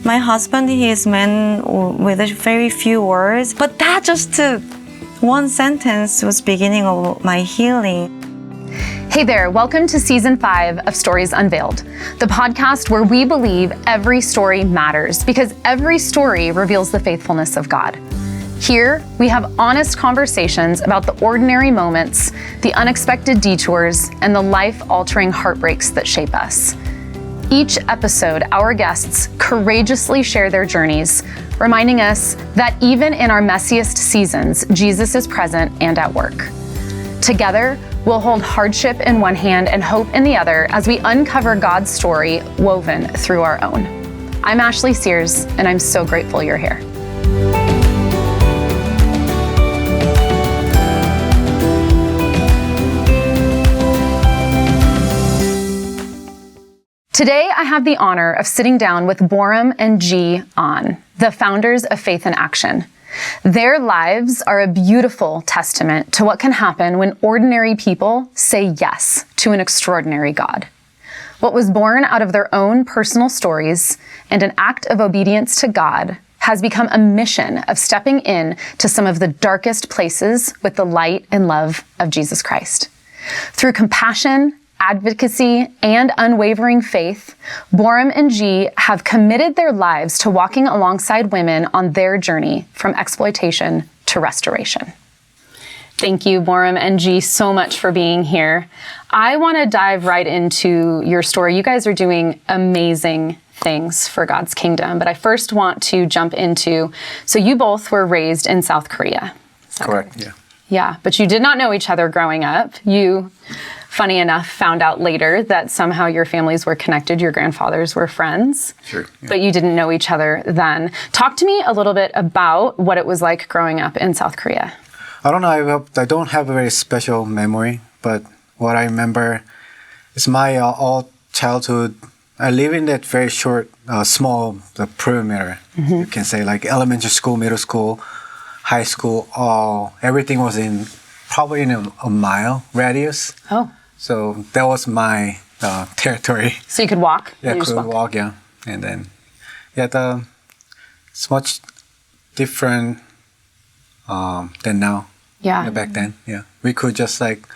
My husband, he is man with very few words, but that just one sentence was beginning of my healing. Hey there, welcome to Season 5 of Stories Unveiled, the podcast where we believe every story matters because every story reveals the faithfulness of God. Here, we have honest conversations about the ordinary moments, the unexpected detours, and the life-altering heartbreaks that shape us. Each episode, our guests courageously share their journeys, reminding us that even in our messiest seasons, Jesus is present and at work. Together, we'll hold hardship in one hand and hope in the other as we uncover God's story woven through our own. I'm Ashley Sears, and I'm so grateful you're here. Today, I have the honor of sitting down with Borum and G. On, the founders of Faith in Action. Their lives are a beautiful testament to what can happen when ordinary people say yes to an extraordinary God. What was born out of their own personal stories and an act of obedience to God has become a mission of stepping in to some of the darkest places with the light and love of Jesus Christ. Through compassion, advocacy, and unwavering faith, Borum and G have committed their lives to walking alongside women on their journey from exploitation to restoration. Thank you, Borum and G, so much for being here. I want to dive right into your story. You guys are doing amazing things for God's kingdom, but I first want to jump into, so you both were raised in South Korea. Correct, yeah. Yeah, but you did not know each other growing up. You, funny enough, found out later that somehow your families were connected. Your grandfathers were friends. Sure. Yeah. But you didn't know each other then. Talk to me a little bit about what it was like growing up in South Korea. I don't know, I don't have a very special memory, but what I remember is my all childhood. I live in that very short, small perimeter. Mm-hmm. You can say like elementary school, middle school, high school, everything was probably in a mile radius. Oh. So that was my territory. So you could walk? Yeah, could walk, yeah. And then, yeah, it's much different than now. Yeah. Back then, yeah. We could just like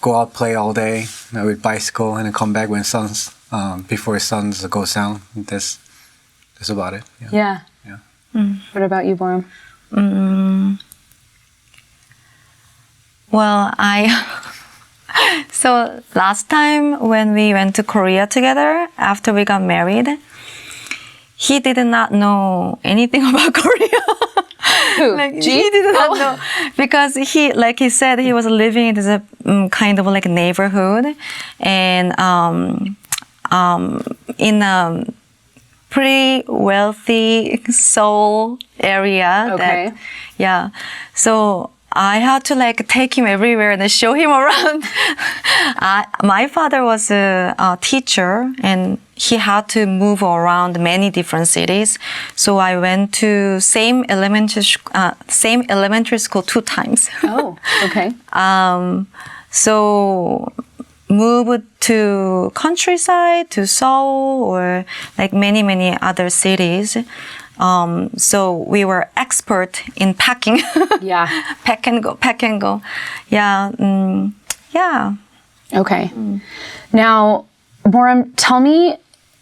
go out, play all day with bicycle and then come back when before suns goes down. That's about it. Yeah. Yeah. Mm. What about you, Borum? Well, so last time when we went to Korea together, after we got married, he did not know anything about Korea. Who? He did not know because he, like he said, he was living in this kind of like neighborhood and in a pretty wealthy Seoul area. Okay. So I had to like take him everywhere and show him around. My father was a teacher and he had to move around many different cities. So I went to same elementary school 2 times. Oh, okay. So moved to countryside, to Seoul, or like many other cities. So we were expert in packing. Yeah. Pack and go. Yeah. Yeah. Okay. Now, Borum, tell me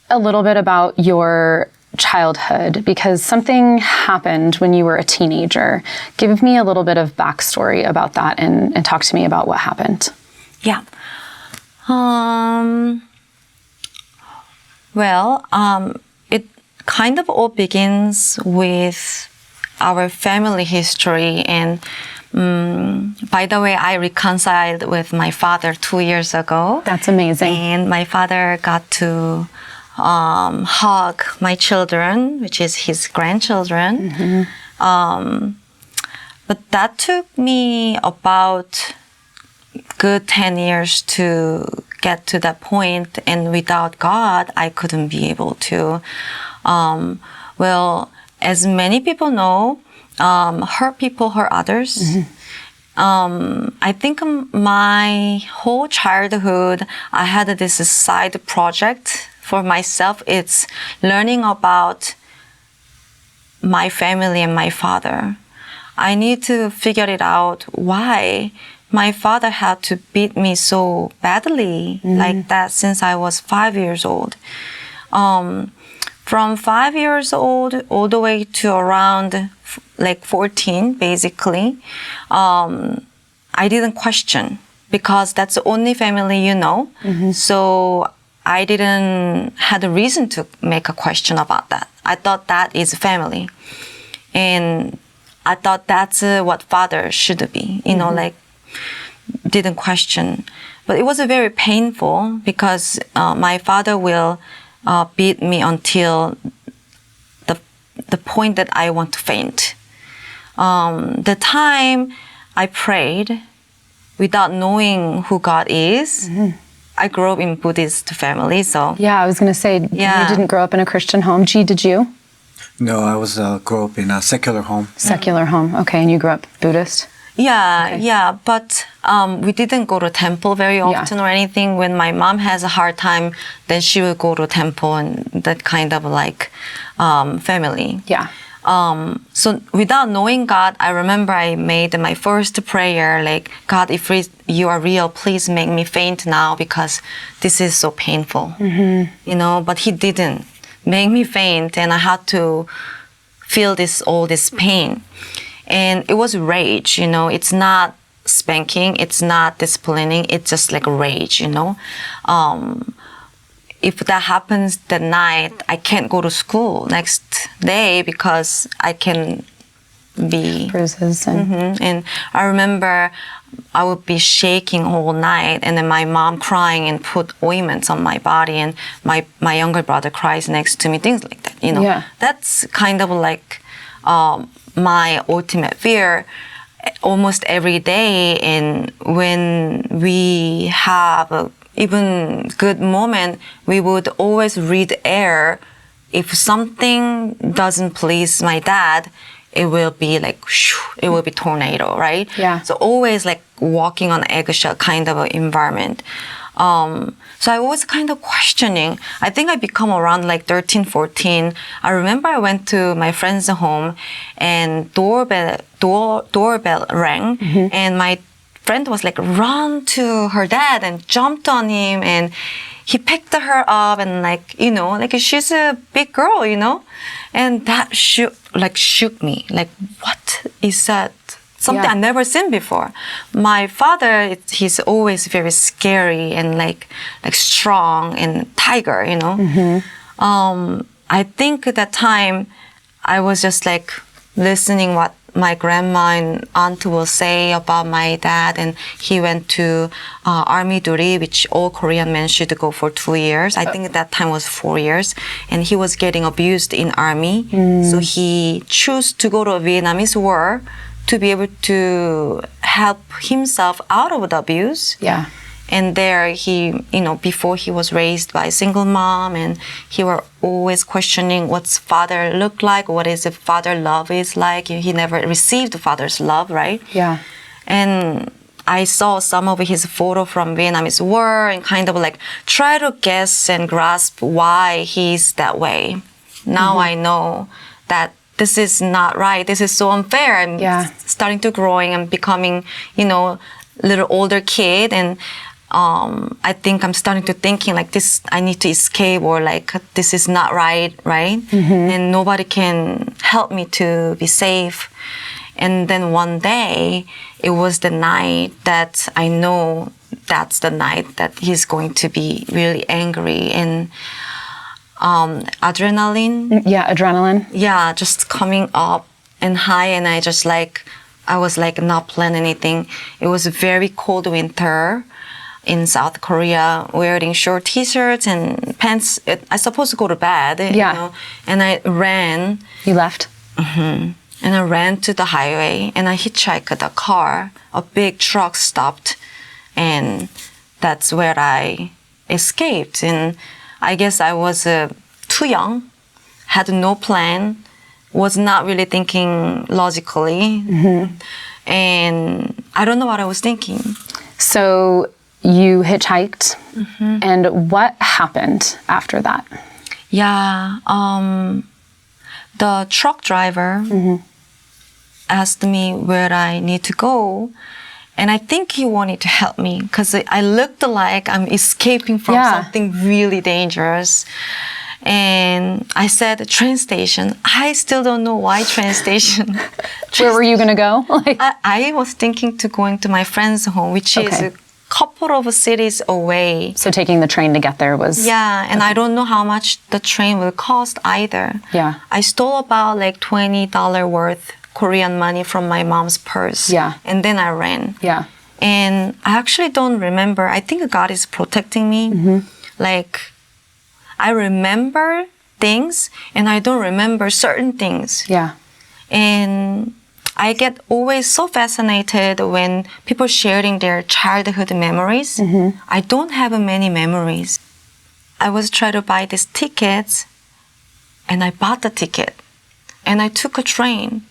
a little bit about your childhood because something happened when you were a teenager. Give me a little bit of backstory about that and talk to me about what happened. Yeah. It kind of all begins with our family history. And by the way, I reconciled with my father 2 years ago. That's amazing. And my father got to hug my children, which is his grandchildren. Mm-hmm. But that took me about good 10 years to get to that point, and without God, I couldn't be able to. As many people know, hurt people hurt others. Mm-hmm. I think my whole childhood, I had this side project for myself. It's learning about my family and my father. I need to figure it out why my father had to beat me so badly like that since I was 5 years old. From 5 years old all the way to around like 14, basically, I didn't question because that's the only family you know. So I didn't have a reason to make a question about that. I thought that is family. And I thought that's what father should be, you know, like didn't question. But it was very painful because my father will beat me until the point that I want to faint. The time I prayed without knowing who God is, I grew up in Buddhist family, so. Yeah, I was going to say, you didn't grow up in a Christian home. G, did you? No, I was grew up in a secular home. Secular home. Okay, and you grew up Buddhist? Yeah, but we didn't go to temple very often or anything. When my mom has a hard time, then she will go to temple and that kind of like family. Yeah. So without knowing God, I remember I made my first prayer, like, God, if you are real, please make me faint now because this is so painful, you know, but he didn't make me faint and I had to feel all this pain. And it was rage, you know, it's not spanking, it's not disciplining, it's just like rage, you know. If that happens that night, I can't go to school next day because I can be bruises. And I remember I would be shaking all night, and then my mom crying and put ointments on my body, and my younger brother cries next to me, things like that. You know, that's kind of like my ultimate fear almost every day. And when we have a even good moment, we would always read air. If something doesn't please my dad, it will be like, it will be tornado, right? Yeah. So always like walking on eggshell kind of an environment. So I was kind of questioning. I think I become around like 13, 14. I remember I went to my friend's home and doorbell rang, and my friend was like run to her dad and jumped on him, and he picked her up and like, you know, like she's a big girl, you know, and that shook me. Like, what is that? Something I've never seen before. My father, he's always very scary and like strong and tiger, you know. I think at that time I was just like listening what my grandma and aunt will say about my dad, and he went to army duty, which all Korean men should go for 2 years. I think at that time was 4 years, and he was getting abused in army. So he chose to go to a Vietnamese war to be able to help himself out of the abuse. Yeah. And there he, you know, before he was raised by a single mom, and he were always questioning what's father look like, what is the father love is like. He never received father's love, right? Yeah. And I saw some of his photo from Vietnamese war and kind of like try to guess and grasp why he's that way. Now I know that this is not right. This is so unfair. I'm starting to growing and becoming, you know, little older kid, and I think I'm starting to thinking like this, I need to escape, or like this is not right? And nobody can help me to be safe. And then one day, it was the night that I know that's the night that he's going to be really angry, and adrenaline. Yeah, adrenaline. Yeah, just coming up and high, and I was like not planning anything. It was a very cold winter in South Korea, wearing short t-shirts and pants. I supposed to go to bed, you know, and I ran. You left? And I ran to the highway, and I hitchhiked the car. A big truck stopped, and that's where I escaped. And I guess I was too young, had no plan, was not really thinking logically, and I don't know what I was thinking. So you hitchhiked, and what happened after that? Yeah, the truck driver asked me where I need to go. And I think he wanted to help me because I looked like I'm escaping from something really dangerous. And I said, train station. I still don't know why train station. Where were you going to go? I was thinking to going to my friend's home, which is a couple of cities away. So taking the train to get there was... Yeah, and I don't know how much the train will cost either. Yeah. I stole about like $20 worth Korean money from my mom's purse. Yeah. And then I ran. Yeah. And I actually don't remember. I think God is protecting me. Like, I remember things and I don't remember certain things. Yeah. And I get always so fascinated when people sharing their childhood memories. I don't have many memories. I was trying to buy these tickets and I bought the ticket and I took a train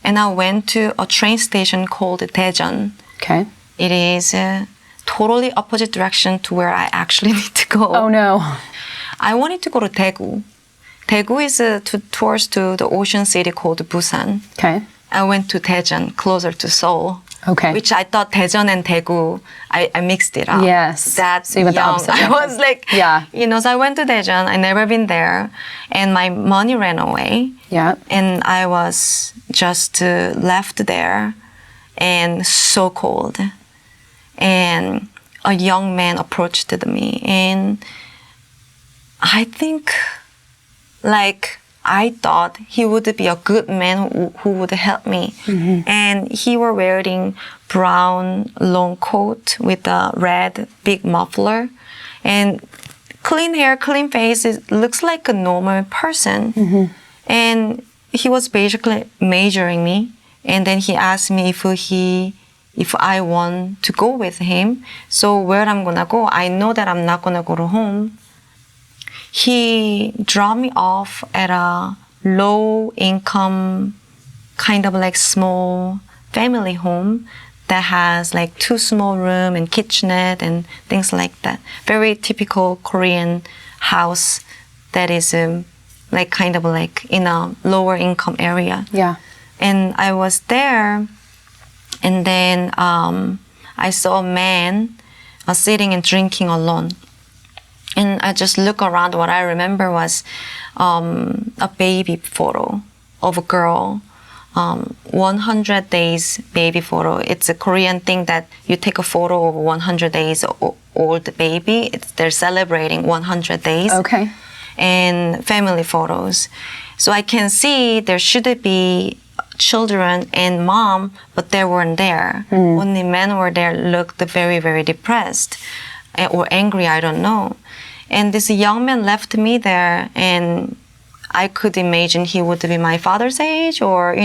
and I went to a train station called Daejeon. Okay. It is totally opposite direction to where I actually need to go. Oh no. I wanted to go to Daegu. Daegu is towards to the ocean city called Busan. Okay. I went to Daejeon, closer to Seoul. Okay. Which I thought Daejeon and Daegu, I mixed it up. Yes. That's so you went the young. opposite I direction. was like, Yeah. So I went to Daejeon. I never been there. And my money ran away. Yeah. And I was just left there and so cold. And a young man approached me. And I think, I thought he would be a good man who would help me. And he were wearing brown long coat with a red big muffler. And clean hair, clean face, it looks like a normal person. And he was basically measuring me. And then he asked me if I want to go with him. So where I'm gonna go, I know that I'm not gonna go to home. He dropped me off at a low income, kind of like small family home that has like 2 small room and kitchenette and things like that. Very typical Korean house that is like kind of like in a lower income area. Yeah. And I was there, and then I saw a man sitting and drinking alone. And I just look around. What I remember was a baby photo of a girl, 100 days baby photo. It's a Korean thing that you take a photo of 100 days old baby. They're celebrating 100 days. Okay. And family photos. So I can see there should be children and mom, but they weren't there. Only men were there, looked very, very depressed or angry, I don't know. And this young man left me there, and I could imagine he would be my father's age, or,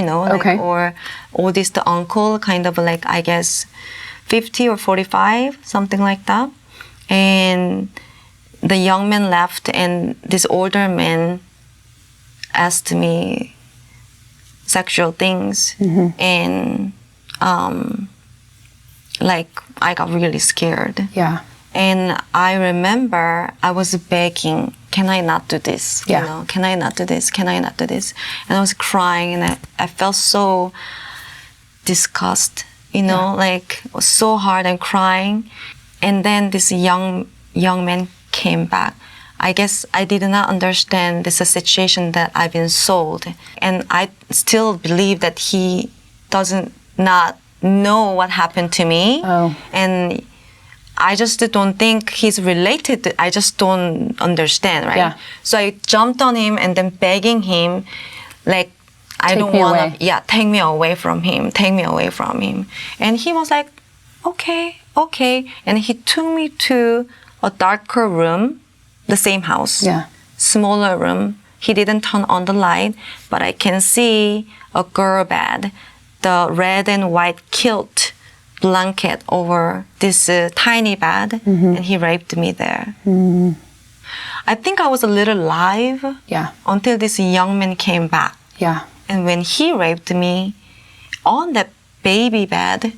or oldest uncle, kind of like, I guess, 50 or 45, something like that. And the young man left, and this older man asked me sexual things. And, I got really scared. Yeah. And I remember I was begging, can I not do this? Yeah. Can I not do this? Can I not do this? And I was crying, and I felt so disgusted, so hard and crying. And then this young man came back. I guess I did not understand this situation that I've been sold. And I still believe that he doesn't not know what happened to me. Oh. And I just don't think he's related. I just don't understand, right? Yeah. So I jumped on him and then begging him, like, I Take don't me want away. to, take me away from him, take me away from him. And he was like, okay. And he took me to a darker room, the same house, Yeah. smaller room. He didn't turn on the light, but I can see a girl bed, the red and white kilt blanket over this tiny bed, and he raped me there. I think I was a little alive until this young man came back. Yeah. And when he raped me on that baby bed,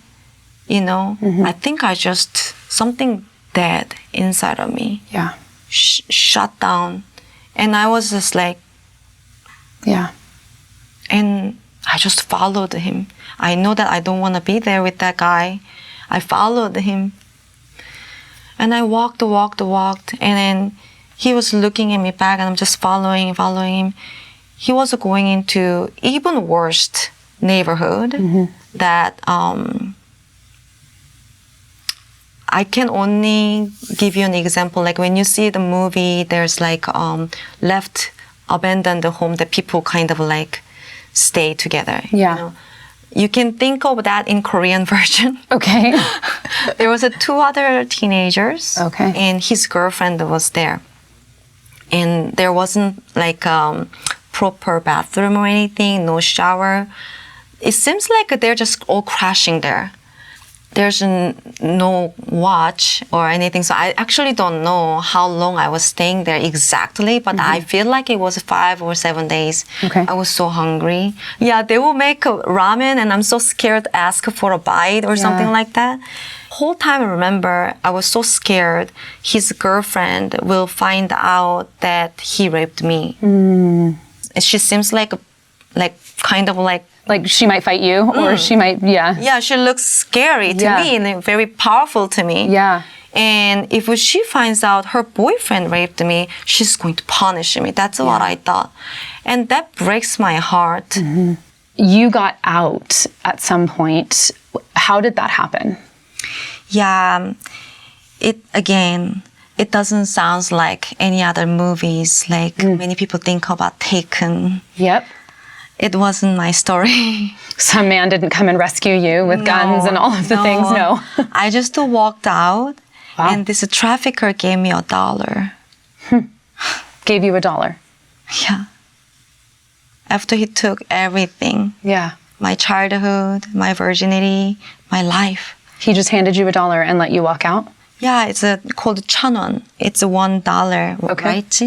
I think I just, something dead inside of me. Yeah. Shut down. And I was just like, Yeah. I just followed him. I know that I don't want to be there with that guy. I followed him. And I walked, and then he was looking at me back, and I'm just following him. He was going into even worse neighborhood that I can only give you an example. Like when you see the movie, there's like left abandoned home that people kind of like stay together. Yeah. You know? You can think of that in Korean version. Okay. There was two other teenagers. Okay. And his girlfriend was there. And there wasn't like proper bathroom or anything, no shower. It seems like they're just all crashing there. There's no watch or anything. So I actually don't know how long I was staying there exactly, but I feel like it was 5 or 7 days. Okay. I was so hungry. Yeah, they will make ramen and I'm so scared to ask for a bite or something like that. Whole time I remember I was so scared his girlfriend will find out that he raped me. She seems like kind of like she might fight you, or she might, Yeah, she looks scary to me and very powerful to me. Yeah. And if she finds out her boyfriend raped me, she's going to punish me. That's what I thought. And that breaks my heart. You got out at some point. How did that happen? Yeah, it doesn't sound like any other movies. Like many people think about Taken. Yep. It wasn't my story. Some man didn't come and rescue you with guns and all of the things. No. I just walked out, Wow. and this trafficker gave me $1. Gave you $1. Yeah. After he took everything, Yeah. my childhood, my virginity, my life. He just handed you $1 and let you walk out? Yeah, it's called 1,000원. It's $1, Okay. right?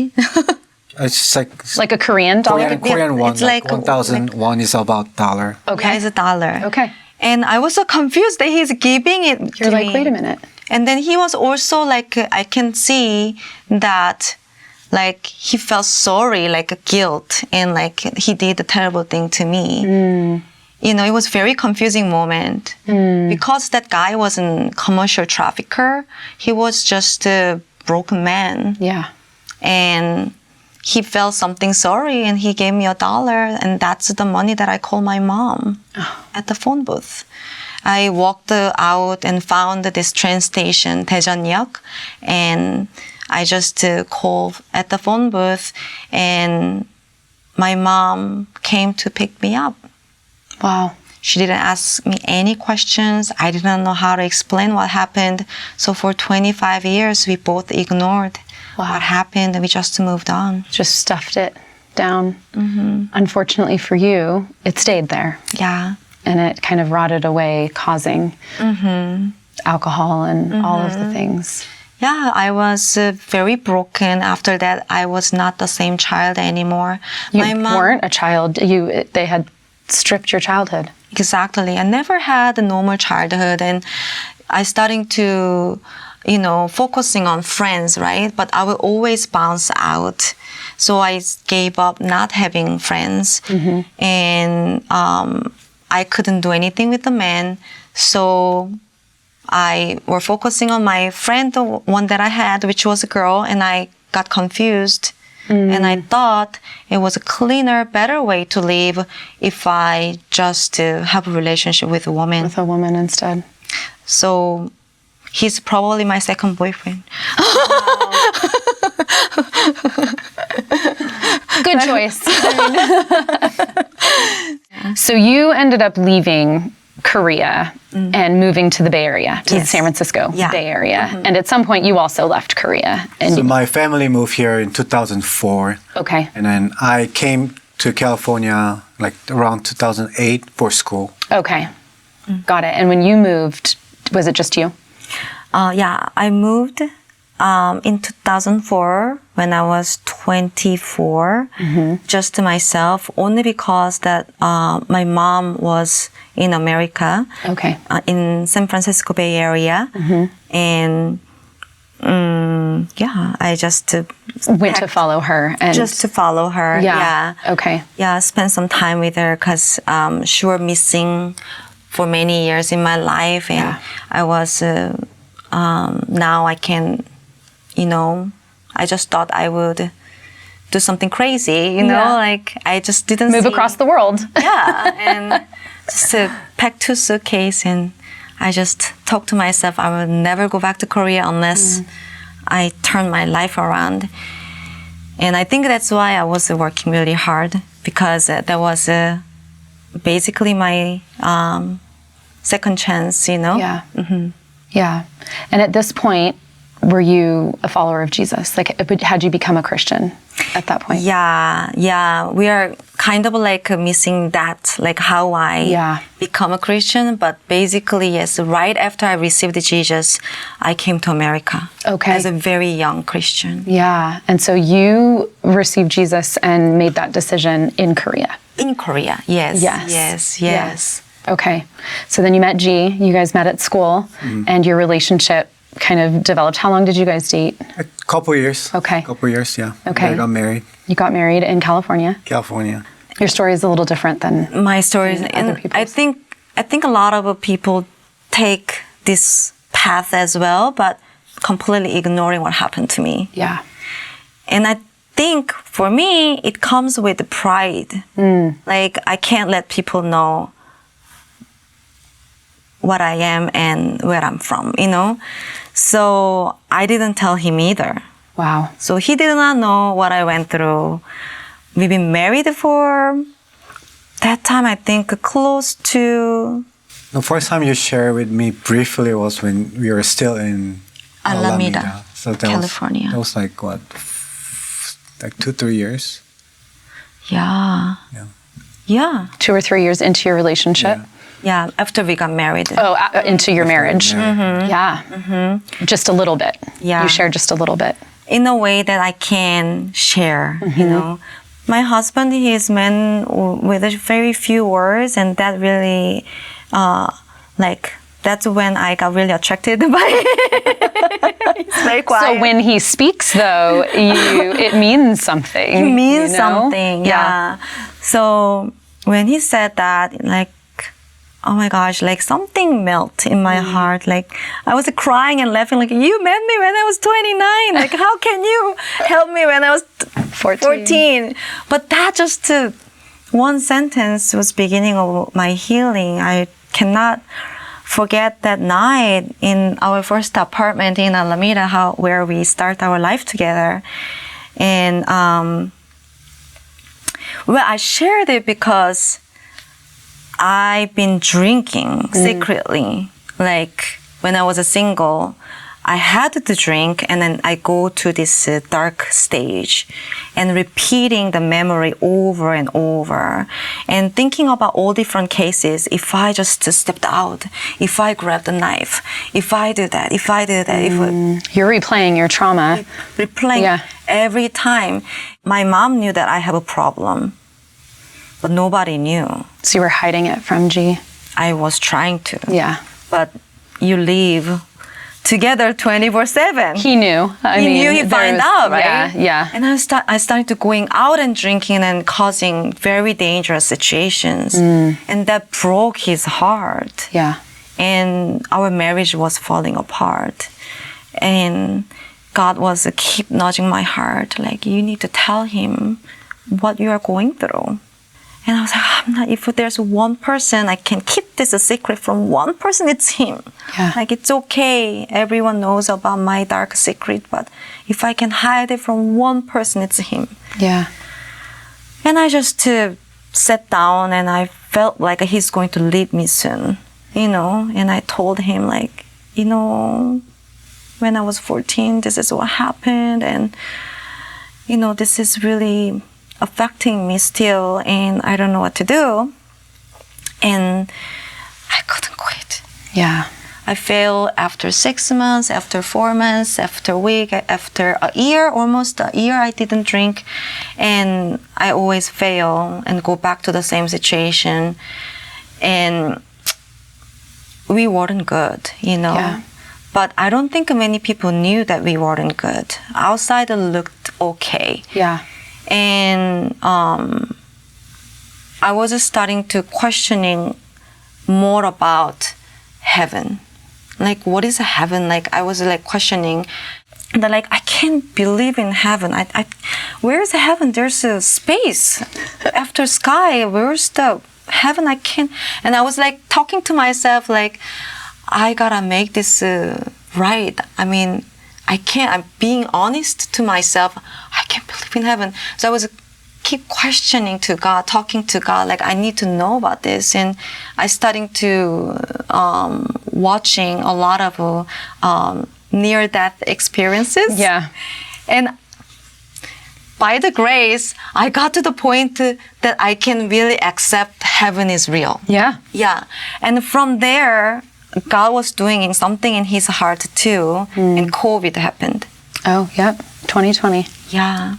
It's Like a Korean dollar? Korean won. it's Like like- 1,000 won is about $1. Okay. Yeah, it's $1. Okay. And I was so confused that he's giving it You're to like, me. wait a minute. And then he was also like, I can see that like he felt sorry, like guilt, and like he did a terrible thing to me. You know, it was very confusing moment because that guy wasn't commercial trafficker. He was just a broken man. Yeah. And he felt something sorry and he gave me $1, and that's the money that I called my mom at the phone booth. I walked out and found this train station, 대전역, and I just called at the phone booth, and my mom came to pick me up. Wow. She didn't ask me any questions. I didn't know how to explain what happened. So for 25 years, we both ignored what happened, and we just moved on. Just stuffed it down. Unfortunately for you, it stayed there. Yeah. And it kind of rotted away, causing alcohol and all of the things. Yeah, I was very broken. After that, I was not the same child anymore. You weren't a child. They had stripped your childhood. Exactly. I never had a normal childhood, and I starting to, focusing on friends, right? But I will always bounce out. So I gave up not having friends, and I couldn't do anything with the men. So I were focusing on my friend, the one that I had, which was a girl, and I got confused. And I thought it was a cleaner, better way to live if I just have a relationship with a woman. With a woman instead. So he's probably my second boyfriend. Good choice. So you ended up leaving Korea and moving to the Bay Area, to the San Francisco Bay Area. And at some point, you also left Korea. And So my family moved here in 2004. Okay. And then I came to California like around 2008 for school. Okay. Got it. And when you moved, was it just you? I moved in 2004 when I was 24, just to myself, only because that my mom was in America, Okay. in San Francisco Bay Area, and yeah, I just Went to follow her. And just to follow her. Yeah. Yeah. Okay. Yeah, spend some time with her because she was missing for many years in my life, and Yeah. I was now I can, I just thought I would do something crazy, Yeah. like I just didn't Move see- across the world. Yeah, and just pack 2 suitcases, and I just talked to myself, I will never go back to Korea unless I turn my life around. And I think that's why I was working really hard, because that was basically my second chance, Yeah. Yeah. And at this point, were you a follower of Jesus? Like, had you become a Christian at that point? Yeah. We are kind of like missing that, like how I become a Christian. But basically, yes, right after I received Jesus, I came to America. Okay. As a very young Christian. Yeah. And so you received Jesus and made that decision in Korea. In Korea, yes. Yes. Yes. Okay. So then you met G. You guys met at school, and your relationship kind of developed. How long did you guys date? A couple years. Okay. Couple years, yeah. Okay. I got married. You got married in California. California. Your story is a little different than My stories, other and people's. I think a lot of people take this path as well, but completely ignoring what happened to me. yeah. And I think for me, it comes with pride. Like I can't let people know what I am and where I'm from, So I didn't tell him either. Wow. So he did not know what I went through. We've been married for that time, I think, close to The first time you shared with me briefly was when we were still in Alameda, So that California. that was like what, like 2-3 years? Yeah. Yeah. Yeah. 2 or 3 years into your relationship. Yeah. Yeah. After we got married. Oh, into your marriage. marriage. Yeah. Just a little bit. Yeah. You shared just a little bit. In a way that I can share, My husband, he is man with very few words, and that really, that's when I got really attracted by He's very quiet. So when he speaks, though, it means something. It means you know? something, yeah. So when he said that, like, oh my gosh, like something melted in my heart. Like I was crying and laughing, like, you met me when I was 29. Like, how can you help me when I was 14? But that just one sentence was beginning of my healing. I cannot forget that night in our first apartment in Alameda, where we start our life together. And I shared it because I've been drinking secretly. Like when I was a single, I had to drink, and then I go to this dark stage and repeating the memory over and over and thinking about all different cases. If I just stepped out, if I grabbed a knife, if I did that, You're replaying your trauma. replaying every time. My mom knew that I have a problem, but nobody knew. So you were hiding it from G. I was trying to. Yeah. But you live together 24/7. He knew. I He mean, knew he find out, right? Yeah. And I started to going out and drinking and causing very dangerous situations. And that broke his heart. Yeah. And our marriage was falling apart. And God was keep nudging my heart, like, you need to tell him what you are going through. And I was like, if there's one person I can keep this a secret from, one person, it's him. Yeah. Like, it's okay. Everyone knows about my dark secret, but if I can hide it from one person, it's him. Yeah. And I just sat down, and I felt like he's going to leave me soon, and I told him, like, when I was 14, this is what happened, and, this is really affecting me still, and I don't know what to do. And I couldn't quit. Yeah. I failed after 6 months, after 4 months, after a week, after a year, almost a year I didn't drink. And I always fail and go back to the same situation. And we weren't good, Yeah. but I don't think many people knew that we weren't good. Outside it looked okay. Yeah. And I was starting to questioning more about heaven. Like, what is heaven? Like, I was like questioning that, like, I can't believe in heaven. Where is heaven? There's a space after sky. Where's the heaven? I can't. And I was like talking to myself, like, I gotta make this right. I mean, I can't. I'm being honest to myself. I can't believe in heaven. So I was keep questioning to God, talking to God, like, I need to know about this. And I starting to watching a lot of near-death experiences. Yeah. And by the grace, I got to the point that I can really accept heaven is real. Yeah. Yeah. And from there, God was doing something in his heart too, and COVID happened. Oh, yep. 2020. Yeah.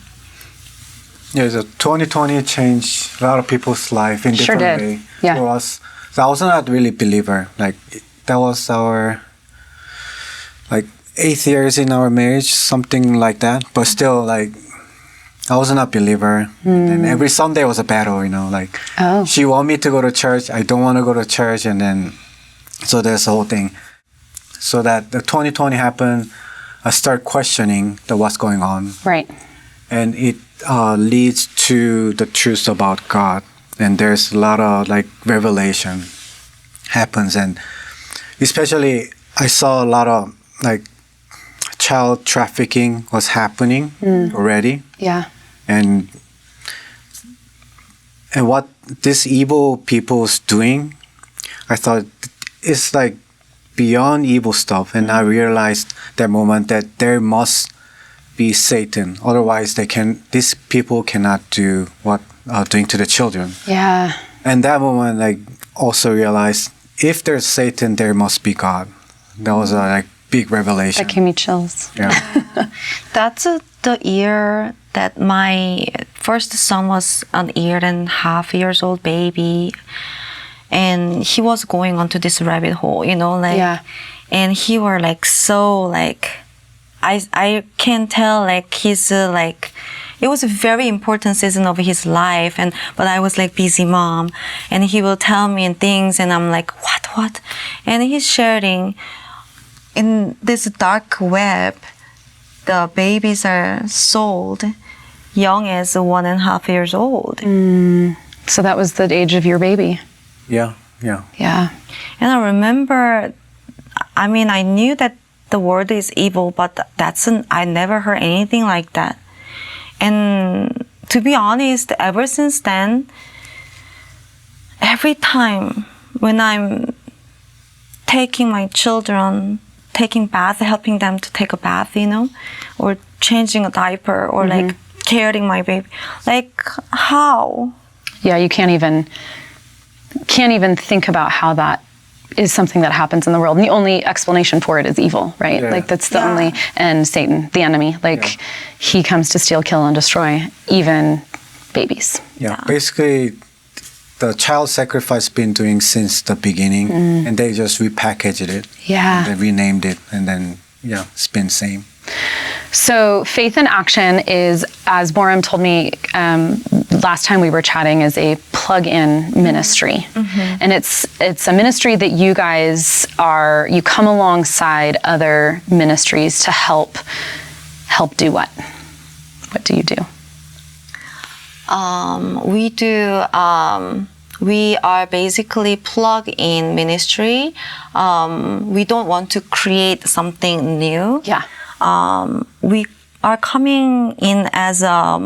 Yeah, so 2020 changed a lot of people's life in Sure different did. way. Yeah. For us, so I was not really believer. Like, that was our 8th years in our marriage, something like that. But still, like, I was not a believer. And every Sunday was a battle, like, Oh. she want me to go to church, I don't want to go to church, and then, so there's the whole thing. So that the 2020 happened, I start questioning what's going on. Right. And it leads to the truth about God. And there's a lot of, like, revelation happens. And especially, I saw a lot of, like, child trafficking was happening already. Yeah. And what these evil people's doing, I thought it's like beyond evil stuff. And I realized that moment that there must be Satan. Otherwise, these people cannot do what doing to the children. Yeah. And that moment, like, also realized if there's Satan, there must be God. That was a big revelation. That gave me chills. Yeah. That's the year that my first son was an 1.5 years old baby, and he was going onto this rabbit hole, like, Yeah. and he were like so like, I can tell like he's like. It was a very important season of his life, but I was like busy mom, and he will tell me things, and I'm like, what? And he's sharing in this dark web, the babies are sold young as 1.5 years old. So that was the age of your baby. Yeah. Yeah. And I remember, I knew that the world is evil, but I never heard anything like that. And to be honest, ever since then, every time when I'm taking my children, taking bath, helping them to take a bath, or changing a diaper, or like carrying my baby, like how? Yeah, you can't even think about how that is something that happens in the world. And the only explanation for it is evil, right? Yeah. Like that's the only, and Satan, the enemy, he comes to steal, kill, and destroy even babies. Yeah. Basically, the child sacrifice been doing since the beginning, and they just repackaged it. Yeah. And they renamed it, and then, it's been same. So Faith in Action is, as Borum told me last time we were chatting, is a plug-in ministry. And it's a ministry that you guys you come alongside other ministries to help do what? What do you do? We are basically plug-in ministry. We don't want to create something new. Yeah. We are coming in as a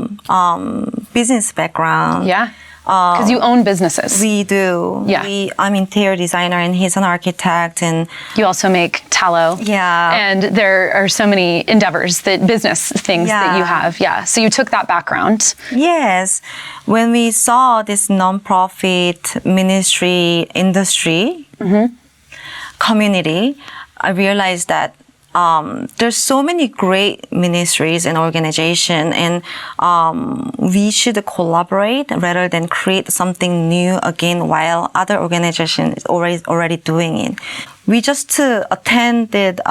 business background. Yeah. Because you own businesses. We do. Yeah. I'm interior designer and he's an architect, and you also make tallow. Yeah. And there are so many business things that you have. Yeah. So you took that background. Yes. When we saw this nonprofit ministry industry community, I realized that there's so many great ministries and organization, and we should collaborate rather than create something new again while other organization is already doing it. We just attended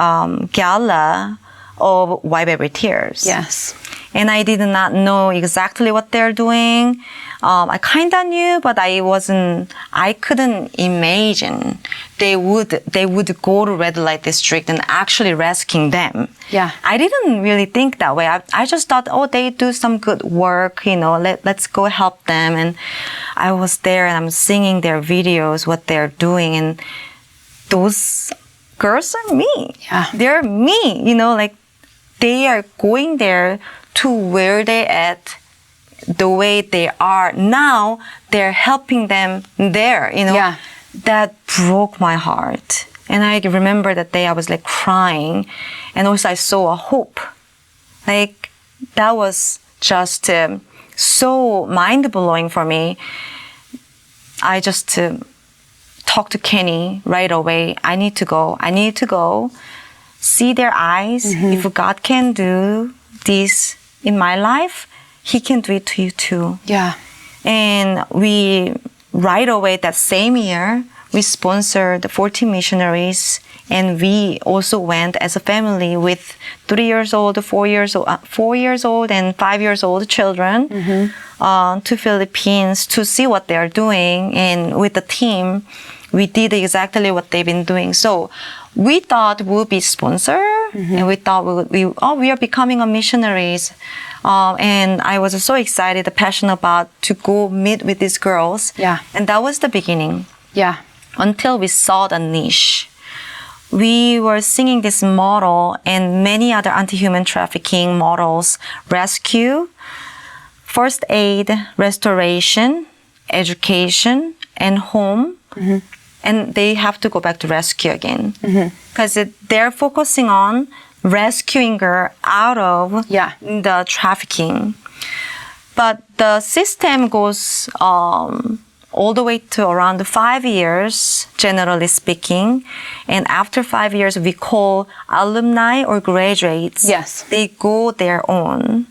gala of Why Baby Tears. Yes. And I did not know exactly what they're doing. I kind of knew, but I couldn't imagine they would go to red light district and actually rescuing them. Yeah. I didn't really think that way. I just thought, oh, they do some good work, let's go help them. And I was there and I'm singing their videos, what they're doing. And those girls are me. Yeah. They're me, like they are going there to where they at, the way they are now, they're helping them there, Yeah. That broke my heart. And I remember that day I was like crying, and also I saw a hope. Like that was just so mind-blowing for me. I just talked to Kenny right away. I need to go see their eyes. If God can do this in my life, He can do it to you too. Yeah. And we, right away that same year, we sponsored 40 missionaries, and we also went as a family with 3 years old, 4 years old, and 5 years old children to Philippines to see what they're doing. And with the team, we did exactly what they've been doing. So we thought we'll be sponsored, and we thought we are becoming a missionaries. And I was so excited, passionate about to go meet with these girls. Yeah. And that was the beginning. Yeah. Until we saw the niche. We were singing this model and many other anti-human trafficking models: rescue, first aid, restoration, education, and home. And they have to go back to rescue again. Because they're focusing on rescuing her out of the trafficking. But the system goes all the way to around 5 years, generally speaking. And after 5 years, we call alumni or graduates. Yes. They go their own.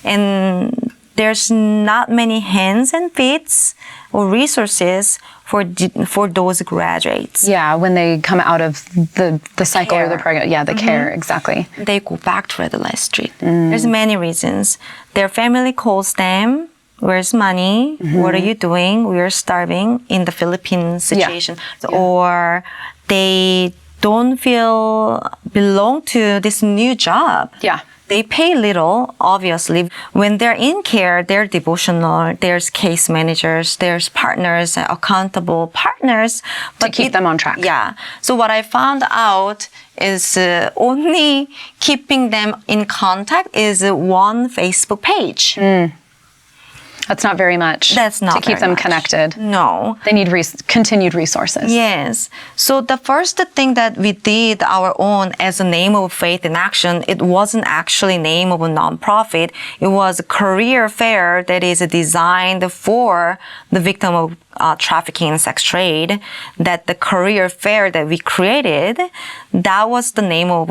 And there's not many hands and feet or resources for those graduates. Yeah, when they come out of the cycle Care. or the program. Yeah, the care, exactly. They go back to Red Light Street. There's many reasons. Their family calls them, where's money? What are you doing? We're starving in the Philippines situation. Or they don't feel belong to this new job. Yeah. They pay little, obviously. When they're in care, they're devotional. There's case managers, there's partners, accountable partners. To keep them on track. Yeah. So what I found out is only keeping them in contact is one Facebook page. That's not very much. That's not to keep very them much. connected. No. They need continued resources. Yes. So the first thing that we did our own as a name of faith in action, it wasn't actually name of a nonprofit. It was a career fair that is designed for the victim of trafficking and sex trade. That the career fair that we created, that was the name of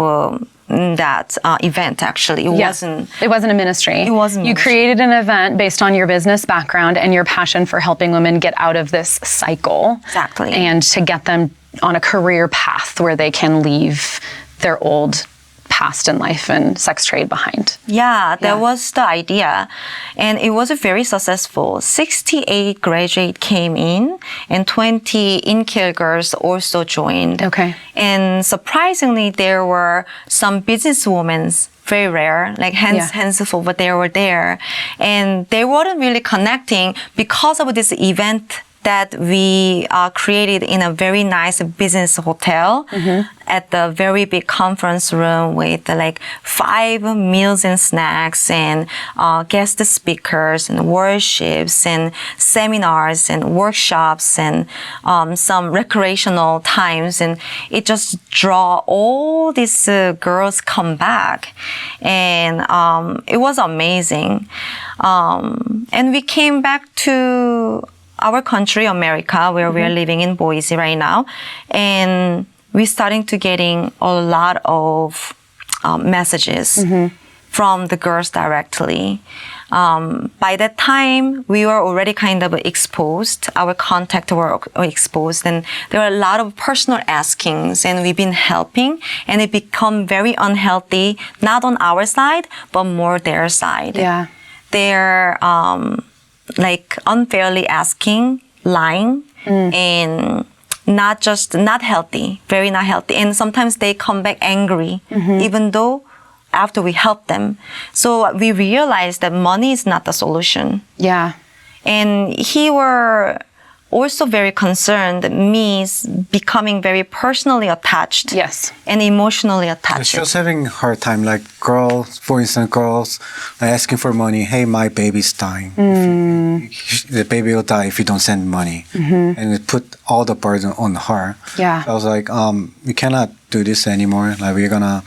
that event. Actually, it wasn't a ministry. It wasn't. You created an event based on your business background and your passion for helping women get out of this cycle. Exactly. And to get them on a career path where they can leave their old past in life and sex trade behind. Yeah, that was the idea. And it was very successful. 68 graduates came in and 20 in-care girls also joined. Okay. And surprisingly, there were some businesswomen, very rare, like handful, but they were there. And they weren't really connecting because of this event that we created in a very nice business hotel at the very big conference room with like 5 meals and snacks and guest speakers and worships and seminars and workshops and some recreational times. And it just draw all these girls come back. And it was amazing. And we came back to our country, America, where we are living in Boise right now. And we're starting to getting a lot of messages from the girls directly. By that time, we were already kind of exposed. Our contact were exposed, and there were a lot of personal askings, and we've been helping, and it become very unhealthy, not on our side, but more their side. Yeah. They're like unfairly asking, lying, and not healthy, very not healthy. And sometimes they come back angry, even though after we help them. So we realized that money is not the solution. Yeah. And he were also very concerned that me is becoming very personally attached. Yes. And emotionally attached. She was having a hard time, like girls, for instance, girls asking for money. Hey, my baby's dying. The baby will die if you don't send money. And it put all the burden on her. Yeah. I was like, we cannot do this anymore. Like, we're gonna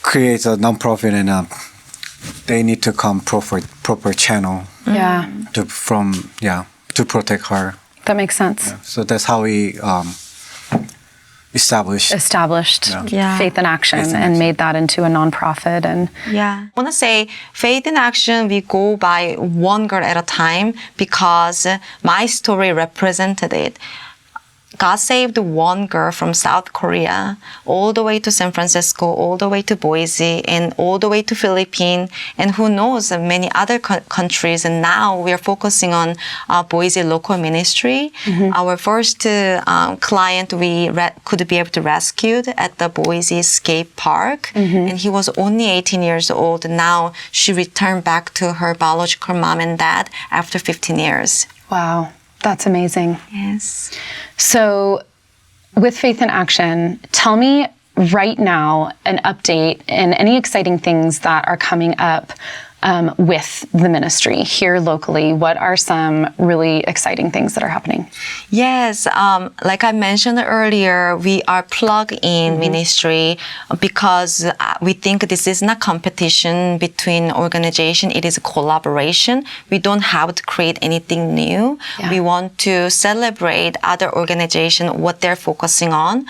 create a non-profit, and they need to come proper channel Yeah. to protect her. That makes sense. So that's how we established Yeah. Faith in Action Faith in and Action. made that into a nonprofit. And Yeah. I want to say Faith in Action, we go by one girl at a time because my story represented it. God saved one girl from South Korea all the way to San Francisco, all the way to Boise, and all the way to Philippines, and who knows, many other countries. And now we are focusing on Boise local ministry. Our first client we could be able to rescue at the Boise skate park, and he was only 18 years old. Now she returned back to her biological mom and dad after 15 years. wow, that's amazing. Yes. So, with Faith in Action, tell me right now an update and any exciting things that are coming up with the ministry here locally. What are some really exciting things that are happening? Yes, like I mentioned earlier, we are plug-in ministry because we think this is not competition between organization. It is a collaboration. We don't have to create anything new. Yeah. We want to celebrate other organizations, what they're focusing on.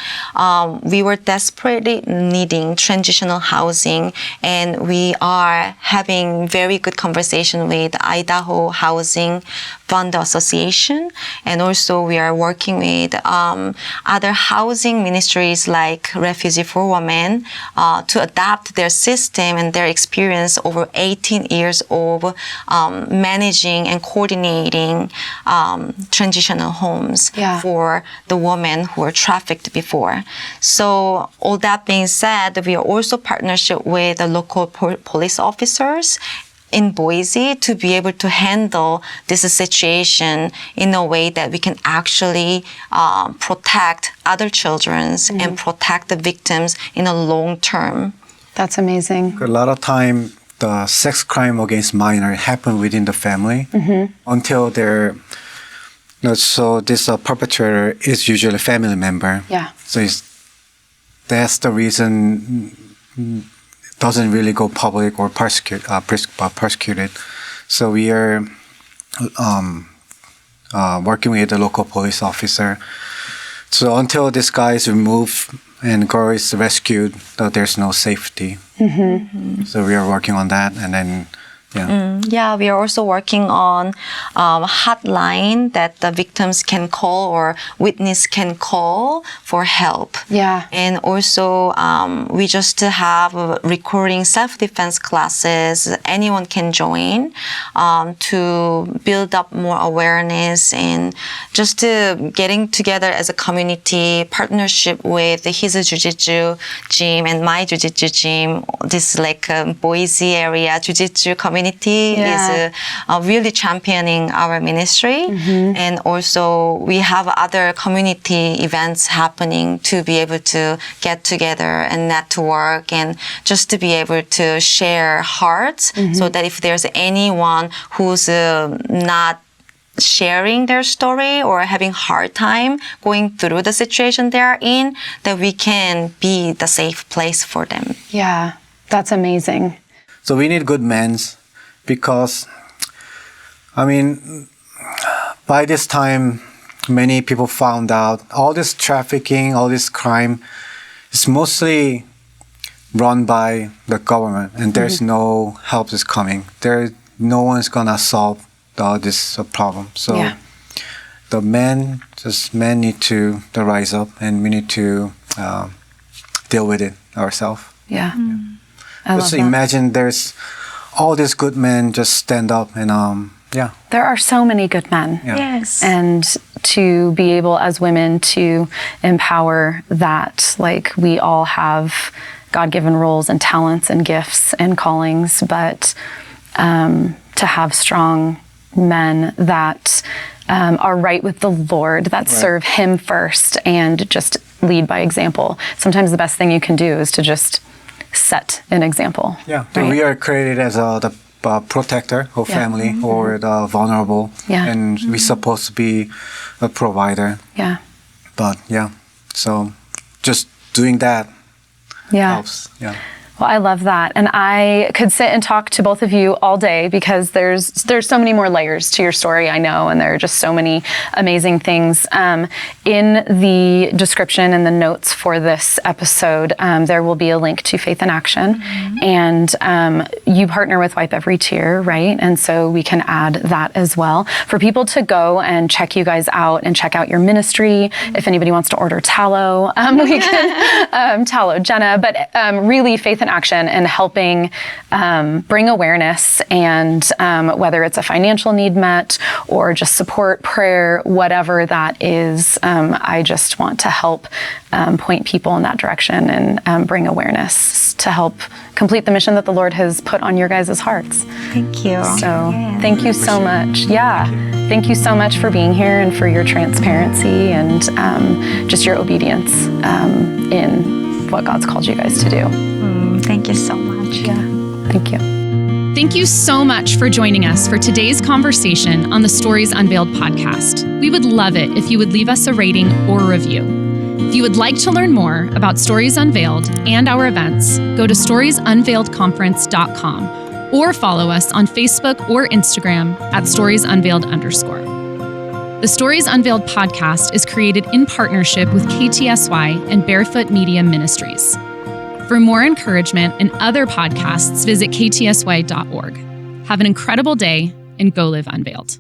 We were desperately needing transitional housing, and we are having very good conversation with Idaho Housing Fund Association, and also we are working with other housing ministries like Refugee for Women to adapt their system and their experience over 18 years of managing and coordinating transitional homes for the women who were trafficked before. So all that being said, we are also partnership with the local police officers in Boise to be able to handle this situation in a way that we can actually protect other children and protect the victims in a long term. That's amazing. A lot of time, the sex crime against minor happen within the family until they're. So this perpetrator is usually a family member. Yeah. So that's the reason. Doesn't really go public or persecuted. So we are working with the local police officer. So until this guy is removed and girl is rescued, there's no safety. So we are working on that, and then Yeah, we are also working on a hotline that the victims can call or witness can call for help. Yeah. And also, we just have recording self-defense classes. Anyone can join to build up more awareness and just to getting together as a community partnership with his jiu-jitsu gym and my jiu-jitsu gym. This like Boise area jiu-jitsu community is really championing our ministry. And also we have other community events happening to be able to get together and network and just to be able to share hearts so that if there's anyone who's not sharing their story or having hard time going through the situation they're in, that we can be the safe place for them. Yeah, that's amazing. So we need good men because, I mean, by this time, many people found out all this trafficking, all this crime is mostly run by the government, and there's no help is coming. No one's gonna solve this problem. So Yeah. the men need to rise up, and we need to deal with it ourselves. Yeah. I love Just that. imagine there's all these good men just stand up and There are so many good men. Yeah. Yes. And to be able as women to empower that, like, we all have God-given roles and talents and gifts and callings, but to have strong men that are right with the Lord, that serve Him first and just lead by example. Sometimes the best thing you can do is to just set an example. Yeah, right? we are created as the protector of family or the vulnerable, and we're supposed to be a provider. Yeah. But so just doing that helps. Yeah. Well, I love that. And I could sit and talk to both of you all day because there's so many more layers to your story, I know, and there are just so many amazing things. In the description and the notes for this episode, there will be a link to Faith in Action. And you partner with Wipe Every Tear, right? And so we can add that as well. For people to go and check you guys out and check out your ministry. If anybody wants to order tallow, we can tallow Jenna. But really, Faith in Action and helping bring awareness, and whether it's a financial need met or just support, prayer, whatever that is, I just want to help point people in that direction and bring awareness to help complete the mission that the Lord has put on your guys' hearts. Thank you. So thank you so much. Yeah. Thank you so much for being here and for your transparency and just your obedience in what God's called you guys to do. Thank you so much. Yeah. Thank you. Thank you so much for joining us for today's conversation on the Stories Unveiled podcast. We would love it if you would leave us a rating or a review. If you would like to learn more about Stories Unveiled and our events, go to storiesunveiledconference.com or follow us on Facebook or Instagram at storiesunveiled_. The Stories Unveiled podcast is created in partnership with KTSY and Barefoot Media Ministries. For more encouragement and other podcasts, visit ktsy.org. Have an incredible day and go live unveiled.